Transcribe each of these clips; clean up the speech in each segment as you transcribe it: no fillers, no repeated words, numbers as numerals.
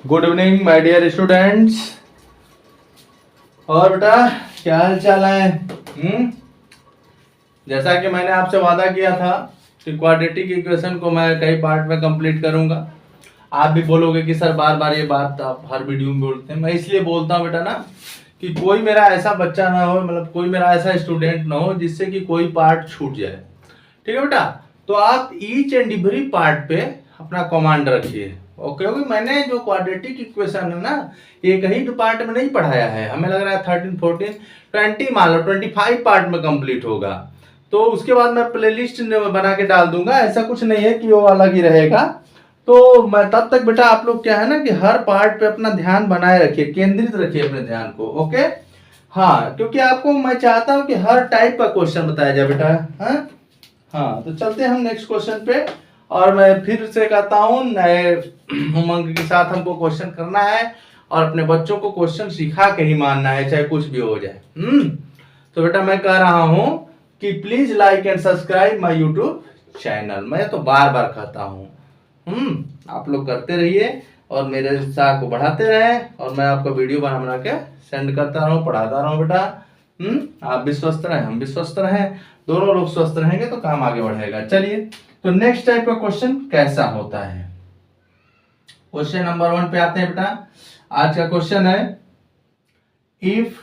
Good evening my dear students. और बेटा क्या हाल चाल है? जैसा कि मैंने आपसे वादा किया था कि क्वाड्रेटिक इक्वेशन को मैं कई पार्ट में कंप्लीट करूंगा। आप भी बोलोगे कि सर बार बार ये बात आप हर वीडियो में बोलते हैं। मैं इसलिए बोलता हूँ बेटा ना कि कोई मेरा ऐसा बच्चा ना हो, मतलब कोई मेरा ऐसा स्टूडेंट ना हो जिससे कि कोई पार्ट छूट जाए। ठीक है बेटा, तो आप ईच एंड एवरी पार्ट पे अपना कमांड रखिए। ओके क्योंकि मैंने जो क्वाड्रेटिक इक्वेशन है ना, एक ही पार्ट में नहीं पढ़ाया है। हमें लग रहा है 13, 14, 20 मान लो 25 पार्ट में कंप्लीट होगा। तो उसके बाद मैं प्लेलिस्ट बना के डाल दूंगा। ऐसा कुछ नहीं है कि वो अलग ही रहेगा। तो मैं तब तक बेटा आप लोग क्या है ना कि हर पार्ट पे अपना ध्यान बनाए रखिए, केंद्रित रखिए अपने ध्यान को। ओके हाँ, क्योंकि आपको मैं चाहता हूं कि हर टाइप का क्वेश्चन बताया जाए बेटा। हाँ तो चलते हैं हम नेक्स्ट क्वेश्चन पे। और मैं फिर से कहता हूं, नए उमंग के साथ हमको क्वेश्चन करना है और अपने बच्चों को क्वेश्चन सिखा के ही मानना है, चाहे कुछ भी हो जाए। तो बेटा मैं कह रहा हूं कि please like and subscribe my YouTube channel. मैं तो बार बार कहता हूं, आप लोग करते रहिए और मेरे उत्साह को बढ़ाते रहे और मैं आपको वीडियो बना बना के सेंड करता रहूं, पढ़ाता रहूं बेटा। आप भी स्वस्थ रहें, हम भी स्वस्थ रहें, दोनों लोग स्वस्थ रहेंगे तो काम आगे बढ़ेगा। चलिए तो नेक्स्ट टाइप का क्वेश्चन कैसा होता है। क्वेश्चन नंबर 1 पे आते हैं बेटा। आज का क्वेश्चन है इफ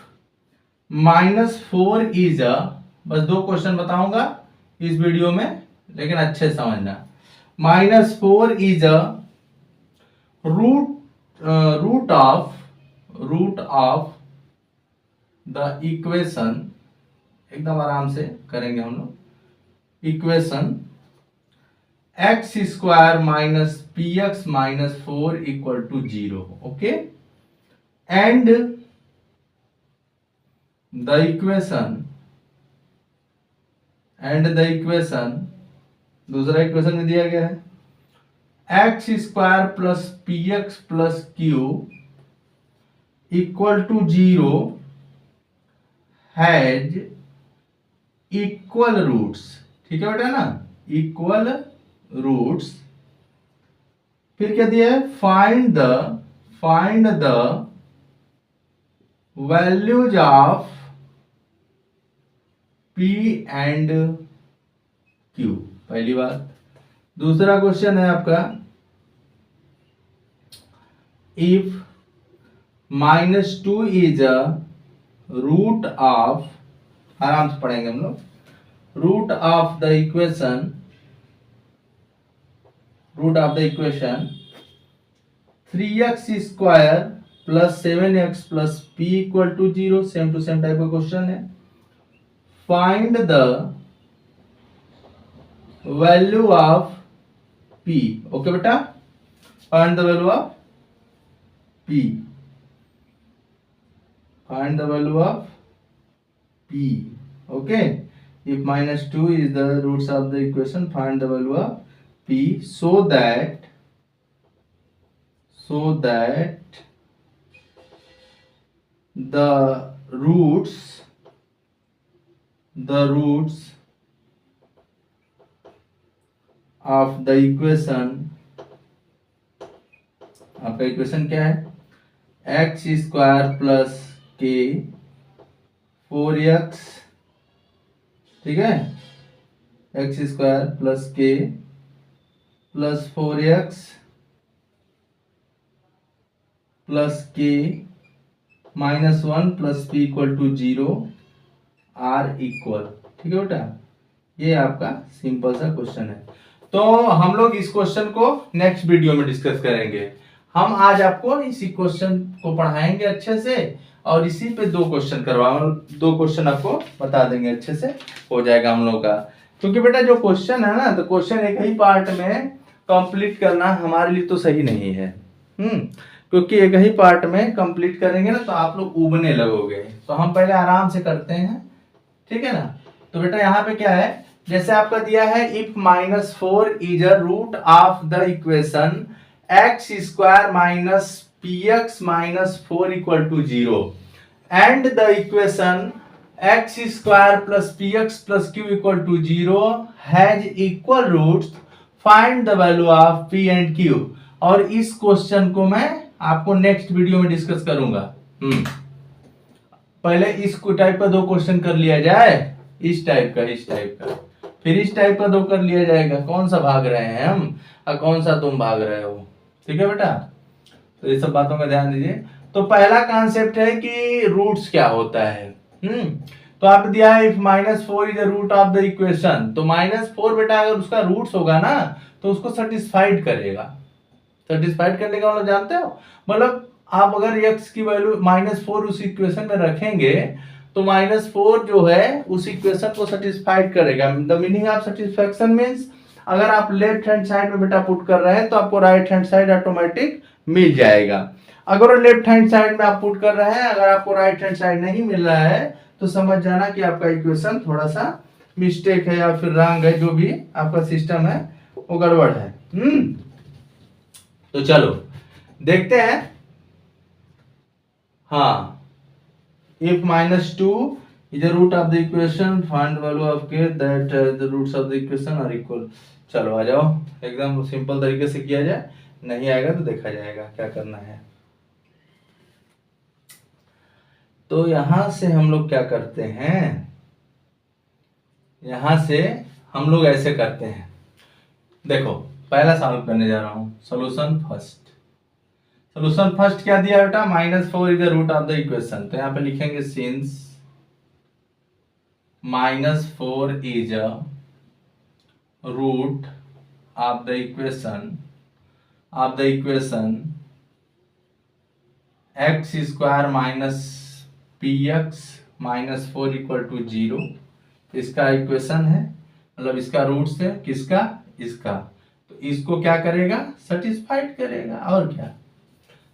-4 इज अ, बस 2 क्वेश्चन बताऊंगा इस वीडियो में, लेकिन अच्छे समझना। -4 is a root of the equation, एकदम आराम से करेंगे हम लोग। Equation x square minus p x minus 4 equal to 0। Okay, and the equation दूसरा इक्वेशन में दिया गया है x square plus p x plus q equal to 0 has equal roots. ठीक है बेटा ना, इक्वल रूट्स। फिर क्या दिया है, find the values of P and Q, पहली बात। दूसरा क्वेश्चन है आपका if -2 is a root of, आराम से पढ़ेंगे हम लोग, root of the equation 3x square plus 7x plus p equal to 0। Same to same type का क्वेश्चन है। Find the value of p। Okay बेटा, find the value of p, find the value of p। Okay, if -2 is the roots of the equation, find the value of p so that the roots of the equation, आपका equation क्या है, x square plus k 4x, ठीक है, x square plus k plus 4x plus k -1 plus p equal to 0 are equal. ठीक है बेटा, ये आपका सिंपल सा क्वेश्चन है। तो हम लोग इस क्वेश्चन को नेक्स्ट वीडियो में डिस्कस करेंगे। हम आज आपको इसी क्वेश्चन को पढ़ाएंगे अच्छे से और इसी पे 2 क्वेश्चन करवाएंगे, 2 क्वेश्चन आपको बता देंगे, अच्छे से हो जाएगा हम लोग का। क्योंकि बेटा जो क्वेश्चन है ना, तो क्वेश्चन एक ही पार्ट में कंप्लीट करना हमारे लिए तो सही नहीं है। क्योंकि एक ही पार्ट में कंप्लीट करेंगे ना तो आप लोग उबने लगोगे। तो हम पहले आराम से करते हैं, ठीक है ना। तो बेटा यहाँ पे क्या है, जैसे आपका दिया है if -4 is a root of the equation x square minus p x minus 4 equal to 0 and the equation x square plus p x plus q equal to 0 has equal roots, find the value of p and q। और इस question को मैं आपको next video में discuss करूंगा। पहले इस type का 2 क्वेश्चन कर लिया जाए, इस टाइप का, फिर इस टाइप का 2 कर लिया जाएगा, कौन सा भाग रहे हैं हम और कौन सा तुम भाग रहे हो। ठीक है बेटा, तो ये सब बातों का ध्यान दीजिए। तो पहला कॉन्सेप्ट है कि रूट्स क्या होता है। तो आप दिया है if -4 is the root of the equation, तो -4 बेटा अगर उसका रूट्स होगा ना तो उसको सेटिस्फाइड करेगा। सेटिस्फाइड करने का मतलब जानते हो, मतलब आप अगर x की वैल्यू -4 उस इक्वेशन में रखेंगे तो -4 जो है उस इक्वेशन को सेटिस्फाइड करेगा। The meaning of satisfaction means अगर आप लेफ्ट हैंड साइड में बेटा पुट कर रहे हैं तो आपको राइट हैंड साइड ऑटोमेटिक मिल जाएगा। अगर लेफ्ट हैंड साइड में आप पुट कर रहे हैं, अगर आपको राइट हैंड साइड नहीं मिल रहा है तो समझ जाना कि आपका इक्वेशन थोड़ा सा मिस्टेक है या फिर रॉन्ग है, जो भी आपका सिस्टम है वो गड़बड़ है। तो चलो देखते हैं। हाँ, if -2 is the root of the equation, find value of k that the roots of the equation are equal। चलो आ जाओ, एकदम सिंपल तरीके से किया जाए, नहीं आएगा तो देखा जाएगा क्या करना है। तो यहां से हम लोग क्या करते हैं, यहां से हम लोग ऐसे करते हैं। देखो पहला सॉल्व करने जा रहा हूं, सॉल्यूशन फर्स्ट। सॉल्यूशन फर्स्ट क्या दिया बेटा, -4 is the root of the equation, तो यहां पे लिखेंगे since -4 is a root of the equation x square minus px minus 4 equal to 0, इसका इक्वेशन है, मतलब इसका रूट्स है किसका, इसका। तो इसको क्या करेगा, सेटिस्फाइड करेगा। और क्या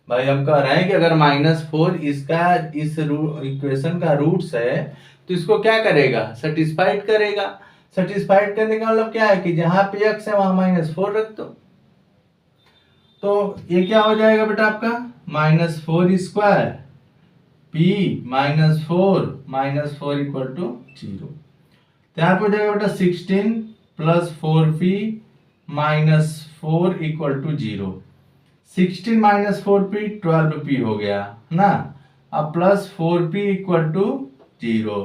भाई, हम कह रहे हैं कि अगर -4 इसका इस इक्वेशन का रूट्स है तो इसको क्या करेगा, सेटिस्फाइड करेगा। सेटिस्फाइड करने का मतलब क्या है कि जहां पे x है वहां -4 रख दो। तो ये क्या हो जाएगा बेटा आपका, -4 स्क्वायर p -4 इक्वल टू 0। तो यहाँ पे हो जाएगा बेटा 16 + 4p -4 equal to 0। 16 - 4p 12p हो गया ना, अब प्लस 4p इक्वल टू 0।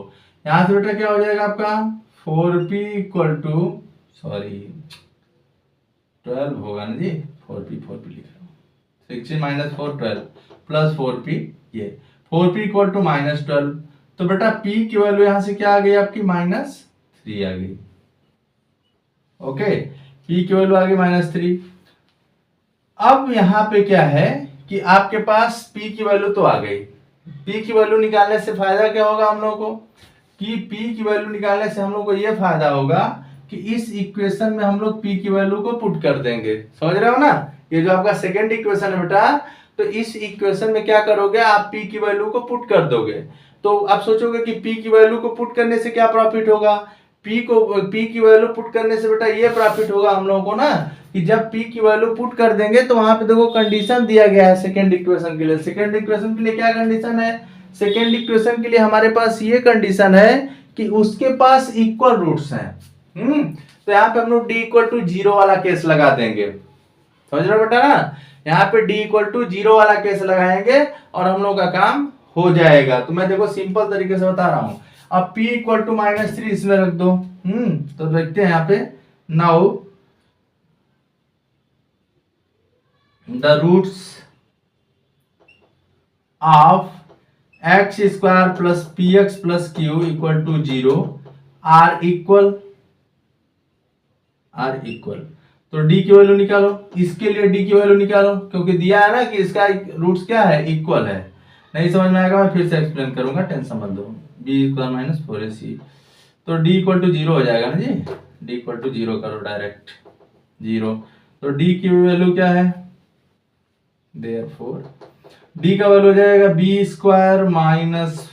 यहां से बेटा क्या हो जाएगा आपका 4p इक्वल टू, सॉरी 12 होगा ना जी, 4p लिख रहा हूँ। 16 - 4 12 प्लस 4p, ये 4p इक्वल टू -12। तो बेटा p की वैल्यू यहां से क्या आ गई आपकी, -3 आ गई। ओके, p की वैल्यू आ गई -3। अब यहां पे क्या है कि आपके पास p की वैल्यू तो आ गई। p की वैल्यू निकालने से फायदा क्या होगा हम लोग को, कि p की वैल्यू निकालने से हम लोग को ये फायदा होगा कि इस इक्वेशन में हम लोग p की वैल्यू को पुट कर देंगे। समझ रहे हो ना, ये जो आपका सेकेंड इक्वेशन है बेटा, तो इस इक्वेशन में क्या करोगे आप, p की वैल्यू को पुट कर दोगे। तो आप सोचोगे कि p की वैल्यू को पुट करने से क्या प्रॉफिट होगा, p की वैल्यू पुट करने से बेटा ये प्रॉफिट होगा हम लोगों को ना, कि जब p की वैल्यू पुट कर देंगे तो वहां पे देखो कंडीशन दिया गया है सेकंड इक्वेशन के लिए। सेकंड इक्वेशन के लिए क्या कंडीशन है, सेकंड इक्वेशन के लिए हमारे पास ये कंडीशन है कि उसके पास इक्वल रूट्स हैं। तो यहाँ पे हम लोग d = 0 वाला केस लगा देंगे। समझ रहे हो बेटा ना, यहाँ पे d = 0 वाला केस लगाएंगे और हम लोग का काम हो जाएगा। तो मैं देखो सिंपल तरीके से बता रहा हूं। अब p = -3 इसमें रख दो। तो देखते हैं यहाँ पे, now the roots of x square plus px plus q equal to 0 are equal। तो d की वैल्यू निकालो, इसके लिए d की वैल्यू निकालो, क्योंकि दिया है ना कि इसका रूट्स क्या है, इक्वल है। नहीं समझ में आएगा मैं फिर से एक्सप्लेन करूंगा, टेंशन मत दो। b² - 4ac, तो d = 0 हो जाएगा ना जी, d = 0 करो डायरेक्ट 0। तो d की वैल्यू क्या है, Therefore d का वैल्यू हो जाएगा b² -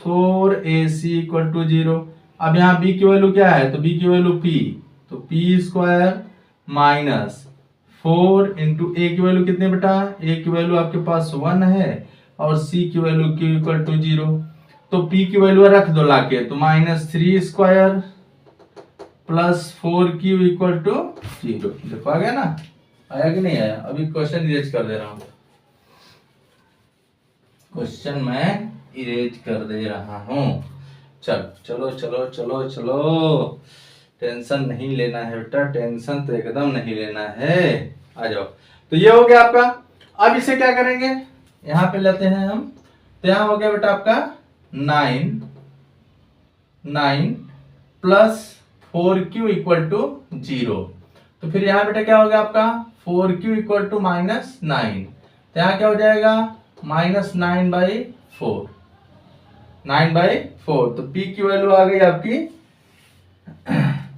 4ac = 0। अब यहाँ b की वैल्यू क्या है, तो b की वैल्यू p, तो p² - 4 × a की वैल्यू कितने बेटा, a की वैल्यू आपके पास 1 है और c की वैल्यू q = 0। तो p की वैल्यू रख दो लाके, तो -3² + 4q = 0। देखो आ गया ना, आया कि नहीं आया, अभी क्वेश्चन इरेज कर दे रहा हूं। क्वेश्चन मैं इरेज कर दे रहा हूं। चलो चलो चलो चलो, टेंशन नहीं लेना है बेटा, टेंशन तो एकदम नहीं लेना है। आ जाओ। तो ये हो गया आपका। अब इसे क्या करेंगे, यहां पे लेते हैं हम। तो यहां हो गया बेटा आपका 9 प्लस 4q इक्वल टू 0। तो फिर यहां बेटा क्या हो गया आपका 4q इक्वल टू -9। तो यहां क्या हो जाएगा -9/4। 9/4। तो p की वैल्यू आ गई आपकी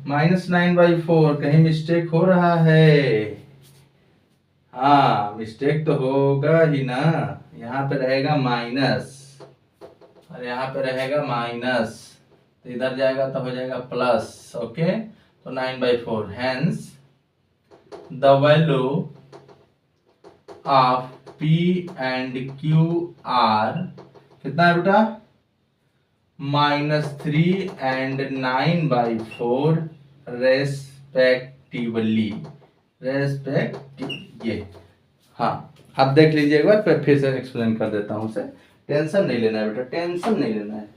-9/4। कहीं मिस्टेक हो रहा है? हाँ, मिस्टेक तो होगा ही ना। यहाँ पे रहेगा माइनस और यहाँ पे रहेगा माइनस, तो इधर जाएगा तो हो जाएगा प्लस। ओके, तो 9/4। Hence the value of p and q are कितना है बेटा -3 एंड 9/4 रेस्पेक्टिवली। ये हाँ, आप देख लीजिए एक बार, फिर से एक्सप्लेन कर देता हूं उसे। टेंशन नहीं लेना है बेटा, टेंशन नहीं लेना है।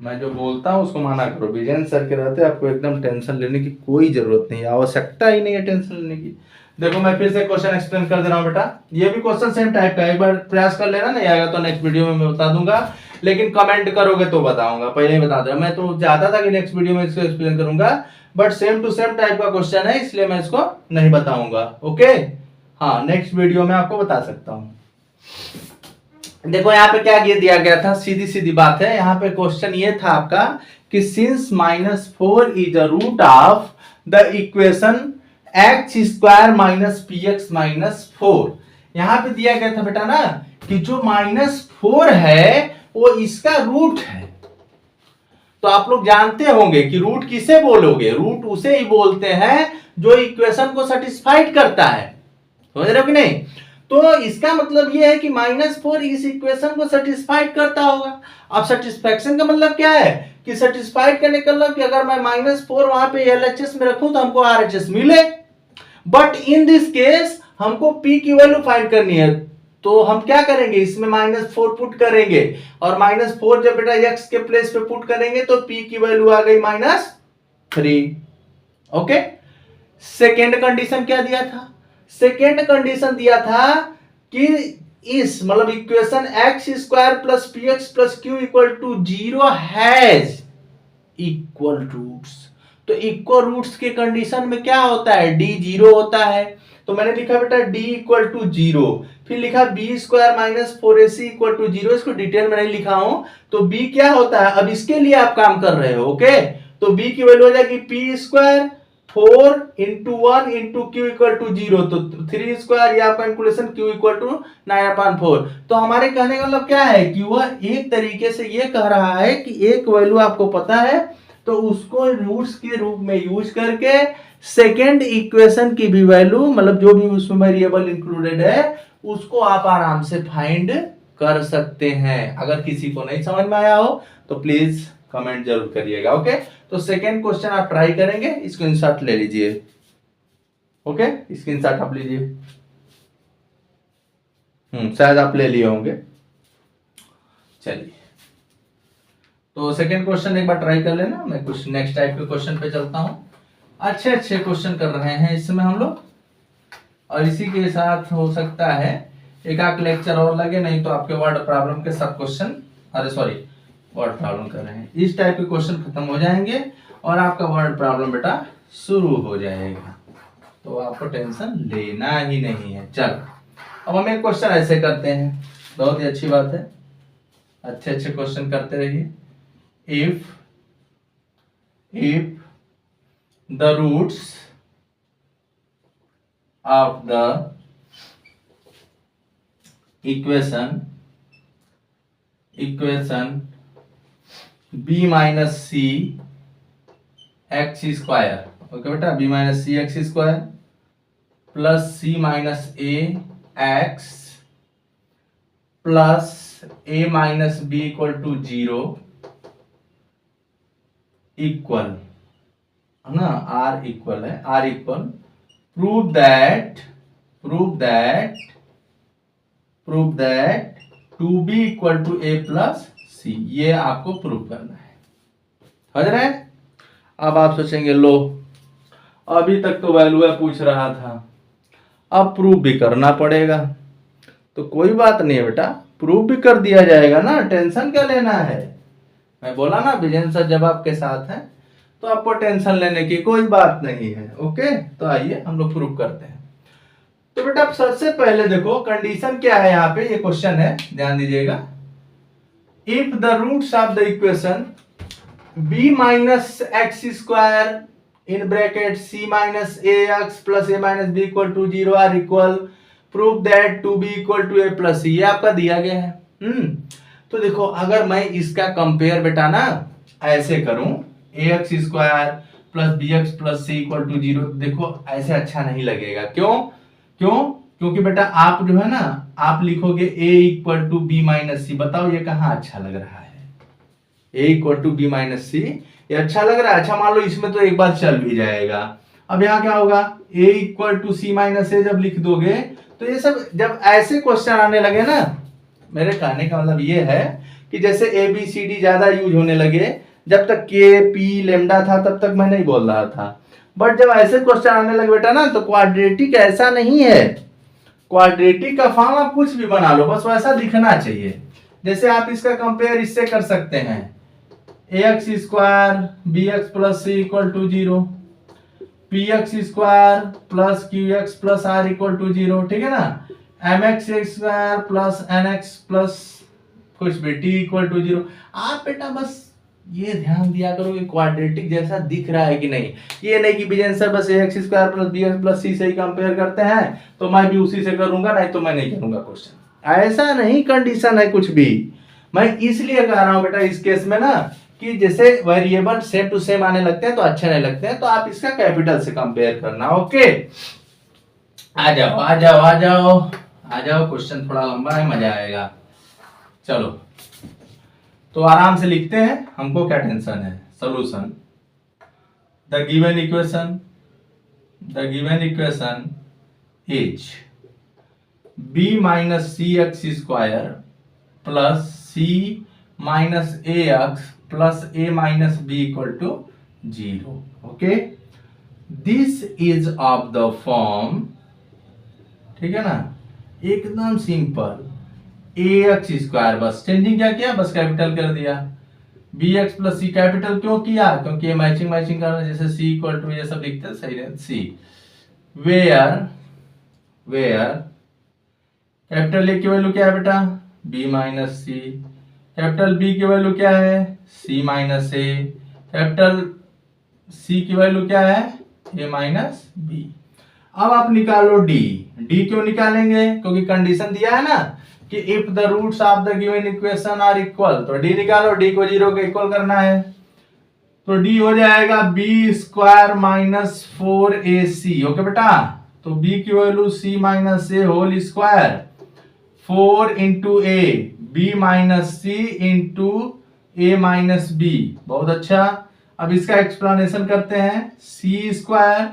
मैं जो बोलता हूं उसको माना करो। विजयन सर के रहते आपको एकदम टेंशन लेने की कोई जरूरत नहीं है, आवश्यकता ही नहीं है टेंशन लेने की। देखो मैं फिर से क्वेश्चन एक्सप्लेन कर दे रहा हूं बेटा। ये भी क्वेश्चन सेम टाइप का है, एक बार प्रयास कर लेना, नहीं आएगा तो नेक्स्ट वीडियो में मैं बता दूंगा, लेकिन कमेंट करोगे तो बताऊंगा। पहले ही बता दे रहा, मैं तो चाहता था कि नेक्स्ट वीडियो में इसको एक्सप्लेन करूंगा, but same to same type का क्वेश्चन है, इसलिए मैं इसको नहीं बताऊंगा। ओके, हाँ, नेक्स्ट वीडियो में आपको बता सकता हूँ। देखो यहाँ पे क्या ये दिया गया था, सीधी सीधी बात है। यहाँ पे क्वेश्चन ये था आपका कि since -4 is a root of the equation x² - px - 4। यहाँ पे दिया गया था बेटा ना कि जो -4 है वो इसका रूट है। तो आप लोग जानते होंगे कि रूट किसे बोलोगे, रूट उसे ही बोलते हैं जो इक्वेशन को सेटिस्फाइड करता है। समझ रहे हो कि नहीं? तो इसका मतलब यह है कि -4 इस इक्वेशन को सेटिस्फाइड करता होगा। अब सेटिस्फैक्शन का मतलब क्या है कि सेटिस्फाइड करने का मतलब कि अगर मैं -4 वहां पे LHS में रखूं तो हमको RHS मिले। बट इन दिस केस हमको p की वैल्यू फाइंड करनी है, तो हम क्या करेंगे, इसमें -4 पुट करेंगे, और -4 जब बेटा x के प्लेस पे पुट करेंगे तो p की वैल्यू आ गई -3। ओके, सेकेंड कंडीशन क्या दिया था? सेकेंड कंडीशन दिया था कि इस मतलब equation x² + px + q = 0 has equal roots. तो इक्वल रूट्स के कंडीशन में क्या होता है, d 0 होता है। तो मैंने लिखा बेटा d = 0, फिर लिखा b² - 4ac = 0। इसको डिटेल में नहीं लिखा हूं। तो b क्या होता है, अब इसके लिए आप काम कर रहे हो। ओके, तो b की वैल्यू हो जाएगी p² 4 × 1 × q = 0। तो 3² या कैलकुलेशन q = 9/4। तो हमारे कहने का मतलब क्या है कि वह एक तरीके से ये कह रहा है कि एक वैल्यू आपको पता है तो उसको रूट्स के रूप में यूज करके सेकेंड इक्वेशन की भी वैल्यू, मतलब जो भी उसमें वेरिएबल इंक्लूडेड है, उसको आप आराम से फाइंड कर सकते हैं। अगर किसी को नहीं समझ में आया हो तो प्लीज कमेंट जरूर करिएगा। ओके, तो सेकेंड क्वेश्चन आप ट्राई करेंगे, स्क्रीनशॉट ले लीजिए। ओके, स्क्रीनशॉट आप लीजिए। शायद आप ले लिए होंगे। चलिए, तो सेकेंड क्वेश्चन एक बार ट्राई कर लेना। मैं कुछ नेक्स्ट टाइप के क्वेश्चन पे चलता हूं। अच्छे अच्छे क्वेश्चन कर रहे हैं इस समय हम लोग, और इसी के साथ हो सकता है एक आध लेक्चर और लगे, नहीं तो आपके वर्ड प्रॉब्लम के सब क्वेश्चन, अरे सॉरी, वर्ड प्रॉब्लम कर रहे हैं, इस टाइप के क्वेश्चन खत्म हो जाएंगे और आपका वर्ड प्रॉब्लम बेटा शुरू हो जाएगा। तो आपको टेंशन लेना ही नहीं है। चलो, अब हम एक क्वेश्चन ऐसे करते हैं, बहुत ही अच्छी बात है, अच्छे अच्छे क्वेश्चन करते रहिए। if the roots of the equation b minus c x square, okay बेटा, b minus c x square plus c minus a x plus a minus b equal to 0 equal है ना, r इक्वल है, r equal prove that two b equal to a plus c, ये आपको prove करना है। समझ रहे हैं? अब आप सोचेंगे लो अभी तक तो वैल्यू पूछ रहा था, अब प्रूव भी करना पड़ेगा। तो कोई बात नहीं है बेटा, प्रूव भी कर दिया जाएगा ना, टेंशन क्या लेना है। मैं बोला ना विजय सर जब आपके साथ हैं तो आपको टेंशन लेने की कोई बात नहीं है। ओके, तो आइए हम लोग प्रूव करते हैं। तो बेटा आप सबसे पहले देखो कंडीशन क्या है, यहाँ पे ये क्वेश्चन है, ध्यान दीजिएगा। If the roots of the equation b minus x square in bracket c minus a x plus a minus b equal to 0 are equal, prove that two b equal to a plus c, ये आपका दिया गया है। तो देखो अगर मैं इसका कंपेयर बेटा ना ऐसे करूं, a x square plus b x plus c equal to 0, देखो ऐसे अच्छा नहीं लगेगा। क्योंकि बेटा आप जो है ना, आप लिखोगे a equal to b minus c, बताओ ये कहाँ अच्छा लग रहा है। a equal to b minus c ये अच्छा लग रहा है। अच्छा मान लो इसमें तो एक बार चल भी जाएगा। अब यहाँ क्या होगा, a equal to c minus a जब लिख दोगे तो ये सब जब ऐसे क्वेश्चन आने लगे ना, मेरे कहने का मतलब ये है कि जैसे ए बी सी डी ज्यादा यूज होने लगे, जब तक के पी लेमडा था तब तक मैं नहीं बोल रहा था, बट जब ऐसे क्वेश्चन आने लगे बेटा ना, तो क्वाड्रेटिक ऐसा नहीं है। क्वाड्रेटिक का फॉर्म आप कुछ भी बना लो, बस वैसा दिखना चाहिए। जैसे आप इसका कंपेयर इससे कर सकते हैं, a x square b x plus c equal to 0, p x square plus q x plus r equal to 0, ठीक है ना, m x square plus n x plus कुछ भी टी इक्वल टू 0। आप बेटा बस ये ध्यान दिया करो कि क्वाड्रेटिक जैसा दिख रहा है कि नहीं। ये नहीं कि विजय सर बस a x square plus b x plus c से ही कंपेयर करते हैं तो मैं भी उसी से करूंगा, नहीं तो मैं नहीं करूंगा क्वेश्चन। ऐसा नहीं कंडीशन है कुछ भी। मैं इसलिए कह रहा हूं बेटा इस केस में ना कि जैसे वेरिएबल सेम टू सेम आने लगते हैं तो अच्छे नहीं लगते हैं, तो आप इसका कैपिटल से कंपेयर करना। ओके, आ जाओ आ जाओ आ जाओ आ जाओ, क्वेश्चन थोड़ा लंबा है, मजा आएगा। चलो तो आराम से लिखते हैं, हमको क्या टेंशन है। Solution, the given equation is b minus c x square plus c minus a x plus a minus b equal to 0। Okay, this is of the form, ठीक है ना, एकदम सिंपल, ए एक्स स्क्वायर, बस changing क्या किया, बस capital कर दिया, b x plus c, capital क्यों किया, क्योंकि ये मैचिंग करना, जैसे सी इक्वल टू ये सब लिखते हैं सही है, सी वेयर कैपिटल ए की वैल्यू क्या है बेटा, बी माइनस सी, कैपिटल बी की वैल्यू क्या है, सी माइनस ए, कैपिटल सी की वैल्यू क्या है, ए माइनस बी। अब आप निकालो डी। क्यों निकालेंगे, क्योंकि कंडीशन दिया है ना कि if the roots of the given equation are equal, तो डी निकालो, डी को 0 के इक्वल करना है, तो डी हो जाएगा B square minus 4ac। Okay बेटा, तो बी की वैल्यू सी माइनस ए होल स्क्वायर 4 इंटू ए, बी माइनस सी इंटू ए माइनस बी। बहुत अच्छा, अब इसका एक्सप्लेनेशन करते हैं, सी स्क्वायर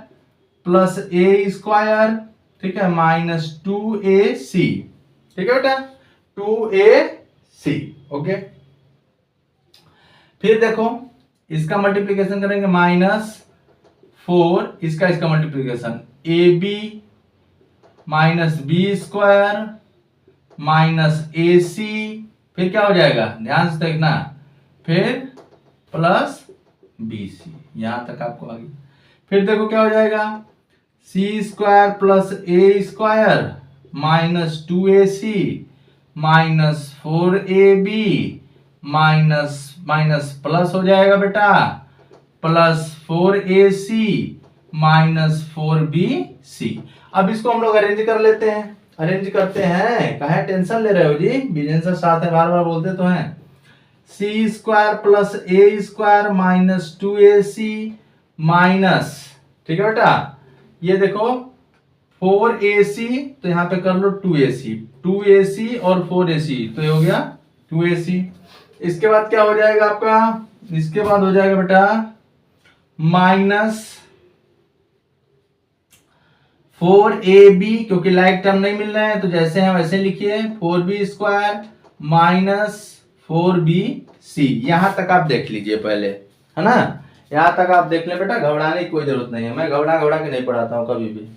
प्लस ए स्क्वायर, ठीक है, माइनस 2ac, ठीक है बेटा, 2ac। ओके, फिर देखो इसका मल्टीप्लीकेशन करेंगे, -4, इसका multiplication, a b minus b square minus a c, फिर क्या हो जाएगा, ध्यान से देखना, फिर प्लस बी सी, यहां तक आपको आ गया। फिर देखो क्या हो जाएगा, c square plus a square minus 2ac minus 4ab minus plus हो जाएगा बेटा, प्लस 4ac माइनस 4bc। अब इसको हम लोग अरेंज कर लेते हैं, कहे टेंशन ले रहे हो जी, बिजनेस साथ है, बार बार बोलते तो हैं। सी square plus a square minus 2ac minus, ठीक है बेटा, ये देखो 4ac, तो यहां पे कर लो 2ac और 4ac, तो ये हो गया 2ac। इसके बाद क्या हो जाएगा आपका, इसके बाद हो जाएगा बेटा माइनस 4ab, क्योंकि लाइक टर्म नहीं मिल रहे हैं तो जैसे हैं वैसे लिखिए, 4b² माइनस 4bc। यहां तक आप देख लीजिए पहले, है ना, यहां तक आप देख ले बेटा, घबराने की कोई जरूरत नहीं है, मैं घबरा के नहीं पढ़ाता हूं कभी भी।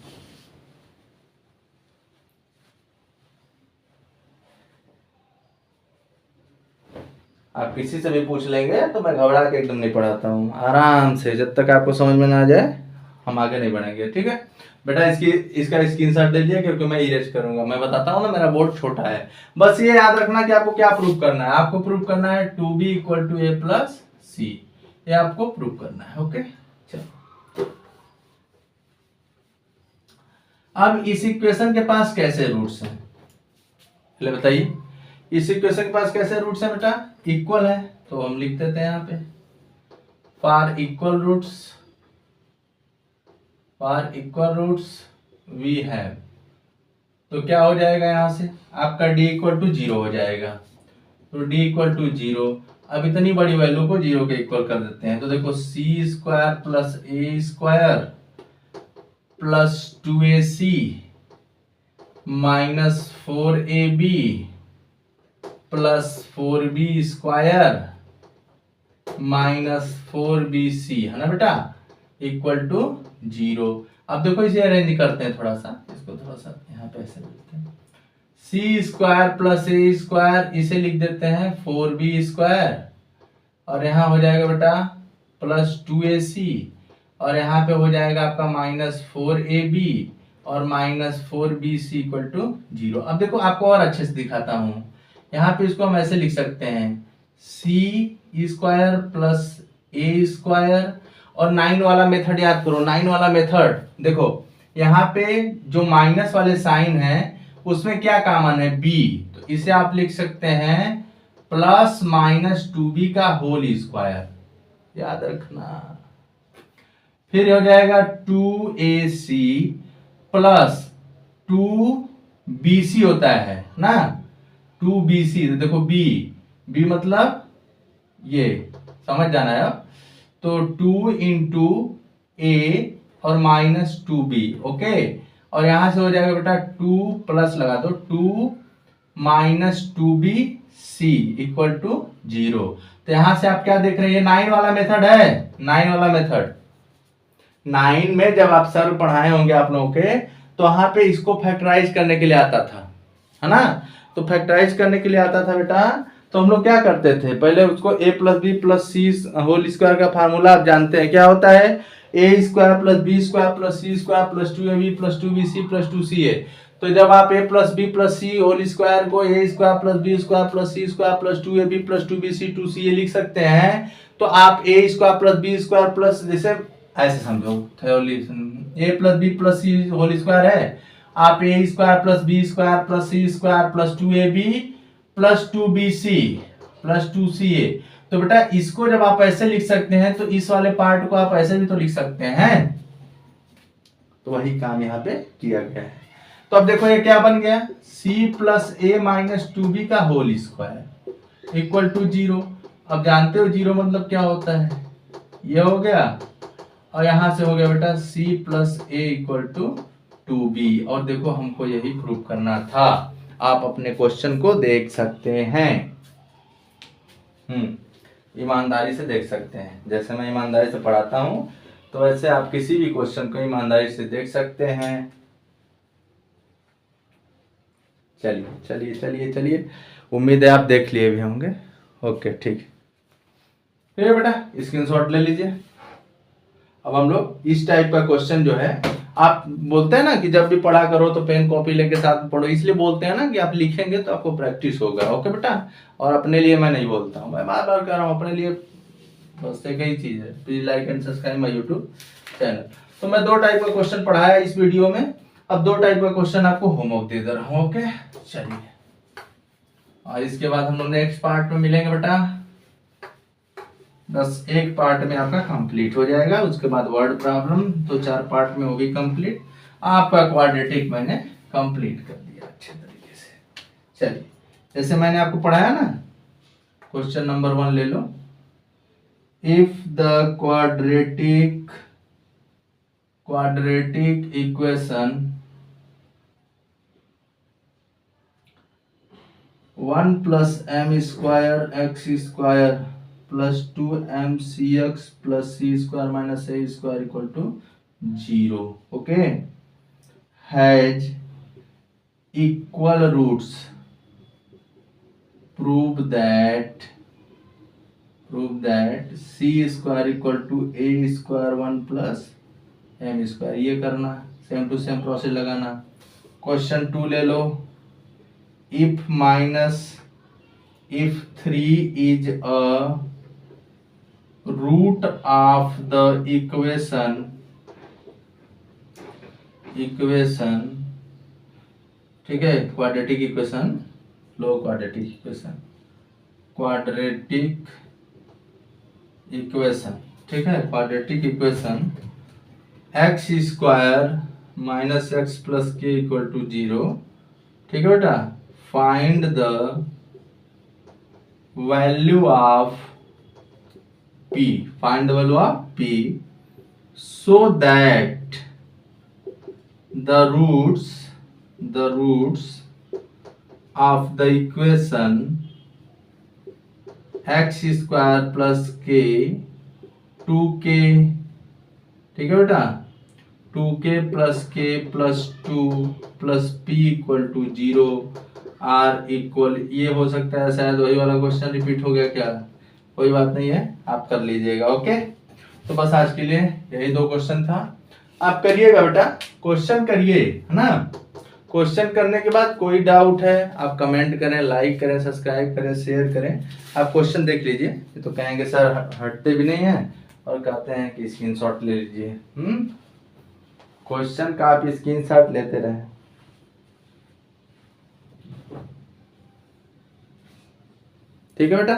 आप किसी से भी पूछ लेंगे तो मैं घबरा के एकदम नहीं पढ़ाता हूँ, आराम से, जब तक आपको समझ में ना आ जाए हम आगे नहीं बढ़ेंगे, ठीक है बेटा। इसका स्क्रीनशॉट ले लिया, क्योंकि मैं इरेज करूंगा, मैं बताता हूँ ना, मेरा बोर्ड छोटा है। बस ये याद रखना कि आपको क्या प्रूव करना है, आपको प्रूव करना है 2b equal to a plus c, ये आपको प्रूव करना है, ओके। चलो, अब इस इक्वेशन के पास कैसे रूट्स हैं, पहले बताइए। इस इक्वेशन के पास कैसे रूट्स हैं बेटा, इक्वल है, तो हम लिख देते हैं यहाँ पे for equal roots we have, तो क्या हो जाएगा, यहां से आपका d इक्वल टू 0 हो जाएगा, तो d इक्वल टू 0। अब इतनी बड़ी वैल्यू को 0 के इक्वल कर देते हैं, तो देखो c² plus a² plus 2ac minus 4ab plus 4b² minus 4bc, है ना बेटा, इक्वल टू 0। अब देखो इसे अरेंज करते हैं थोड़ा सा, इसको थोड़ा सा यहाँ पे ऐसे लिखते हैं, c² प्लस a², इसे लिख देते हैं 4b², और यहाँ हो जाएगा बेटा प्लस 2ac, और यहाँ पे हो जाएगा आपका माइनस 4ab और माइनस 4bc इक्वल टू 0। अब देखो आपको और अच्छे से दिखाता हूँ, यहाँ पे इसको हम ऐसे लिख सकते हैं c² प्लस a², और 9 वाला मेथड याद करो, 9 वाला मेथड देखो, यहाँ पे जो माइनस वाले साइन है उसमें क्या कॉमन है, b, तो इसे आप लिख सकते हैं प्लस माइनस 2b का होल स्क्वायर, याद रखना। फिर हो जाएगा 2ac प्लस 2bc होता है ना, 2bc, तो देखो b मतलब ये समझ जाना है अब, तो 2 इंटू a और माइनस 2b, ओके, और यहां से हो जाएगा बेटा 2 प्लस लगा दो 2 माइनस 2bc इक्वल टू 0। तो यहां से आप क्या देख रहे हैं, 9 वाला मेथड है, 9 वाला मेथड, 9 में जब आप सर पढ़ाए होंगे आप लोगों के, तो वहां पे इसको फैक्टराइज करने के लिए आता था, है ना, तो फैक्टराइज करने के लिए आता था बेटा, तो हम लोग क्या करते थे, पहले उसको a plus b plus c whole square का फार्मूला आप जानते हैं क्या होता है, a² plus b² plus c² plus 2ab plus 2bc plus 2ca। तो जब आप a plus b plus c whole square को a² plus b² plus c² plus 2ab plus 2bc 2ca लिख सकते हैं, तो आप a² प्लस b² प्लस, जैसे ऐसे समझो, a plus b plus c whole square है, आप a² plus b² plus c² plus 2ab plus 2bc plus 2ca। तो बेटा इसको जब आप ऐसे लिख सकते हैं, तो इस वाले पार्ट को आप ऐसे भी तो लिख सकते हैं, तो वही काम यहाँ पे किया गया है। तो अब देखो ये क्या बन गया, c plus a minus 2b का होल स्क्वायर इक्वल टू 0। अब जानते हो 0 मतलब क्या होता है, ये हो गया, और यहां से हो गया बेटा c plus a equal to 2b, और देखो हमको यही प्रूव करना था, आप अपने क्वेश्चन को देख सकते हैं, ईमानदारी से देख सकते हैं, जैसे मैं ईमानदारी से पढ़ाता हूं तो वैसे आप किसी भी क्वेश्चन को ईमानदारी से देख सकते हैं। चलिए चलिए चलिए चलिए, उम्मीद है आप देख लिए भी होंगे, ओके ठीक है बेटा, स्क्रीनशॉट ले लीजिए। अब हम लोग इस टाइप का क्वेश्चन जो है, आप बोलते हैं ना कि जब भी पढ़ा करो तो पेन कॉपी लेके साथ पढ़ो, इसलिए बोलते हैं ना कि आप लिखेंगे तो आपको प्रैक्टिस होगा, ओके बेटा। और अपने लिए मैं नहीं बोलता हूँ, मैं बार बार कह रहा हूँ, अपने लिए बस एक ही चीज है, please like and subscribe my YouTube channel. तो मैं 2 टाइप का क्वेश्चन पढ़ाया इस वीडियो में, अब 2 टाइप का क्वेश्चन आपको होमवर्क दे दे रहा हूँ, ओके चलिए। और इसके बाद हम लोग नेक्स्ट पार्ट में मिलेंगे बेटा, बस एक पार्ट में आपका कंप्लीट हो जाएगा, उसके बाद वर्ड प्रॉब्लम तो 4 पार्ट में वो भी कंप्लीट, आपका क्वाड्रेटिक मैंने कंप्लीट कर दिया अच्छे तरीके से। चलिए जैसे मैंने आपको पढ़ाया ना, क्वेश्चन नंबर 1 ले लो, if the quadratic equation 1 plus m square x square plus 2mcx plus c square minus a square equal to 0, okay, has equal roots, prove that c square equal to a square 1 plus m square. ये करना, same to same process लगाना। Question 2 ले लो, if 3 is a root of the equation ठीक है, quadratic equation, लो quadratic equation ठीक है, quadratic equation x square minus x plus के इक्वल टू 0, ठीक है बेटा, find the value of p so that the roots of the equation x square plus k 2k, ठीक है बेटा, 2k plus k plus 2 plus p equal to 0 are equal, ये हो सकता है शायद वही वाला क्वेश्चन रिपीट हो गया क्या, कोई बात नहीं है, आप कर लीजिएगा, ओके। तो बस आज के लिए यही 2 क्वेश्चन था, आप करिएगा बेटा, क्वेश्चन करिए, है ना। क्वेश्चन करने के बाद कोई डाउट है आप कमेंट करें, लाइक करें, सब्सक्राइब करें, शेयर करें। आप क्वेश्चन देख लीजिए, ये तो कहेंगे सर हटते भी नहीं है और कहते हैं कि स्क्रीनशॉट ले लीजिए। क्वेश्चन का आप स्क्रीनशॉट लेते रहे। ठीक है बेटा,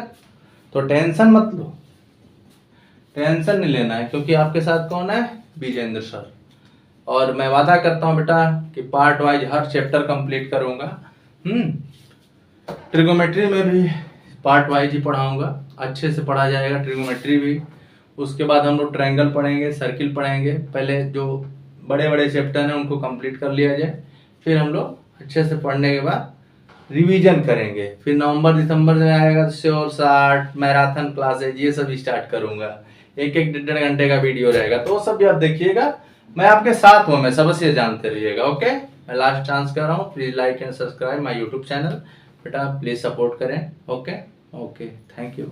तो टेंशन मत लो, टेंशन नहीं लेना है, क्योंकि आपके साथ कौन है, विजेंद्र सर। और मैं वादा करता हूं बेटा कि पार्ट वाइज हर चैप्टर कंप्लीट करूंगा। ट्रिगोमेट्री में भी पार्ट वाइज ही पढ़ाऊंगा, अच्छे से पढ़ा जाएगा ट्रिगोमेट्री भी। उसके बाद हम लोग ट्रायंगल पढ़ेंगे, सर्किल पढ़ेंगे। पहले जो बड़े बड़े चैप्टर हैं उनको कंप्लीट कर लिया जाए, फिर हम लोग अच्छे से पढ़ने के बाद रिवीजन करेंगे। फिर नवंबर दिसंबर में आएगा तो श्योर शॉर्ट, मैराथन क्लासेज, ये सब स्टार्ट करूंगा। 1-1 घंटे का वीडियो रहेगा, तो सब भी आप देखिएगा। मैं आपके साथ हूँ, मैं सबसे जानते रहिएगा, ओके। मैं लास्ट चांस कर रहा हूँ, please like and subscribe my YouTube channel बेटा, प्लीज सपोर्ट करें, ओके। Thank you.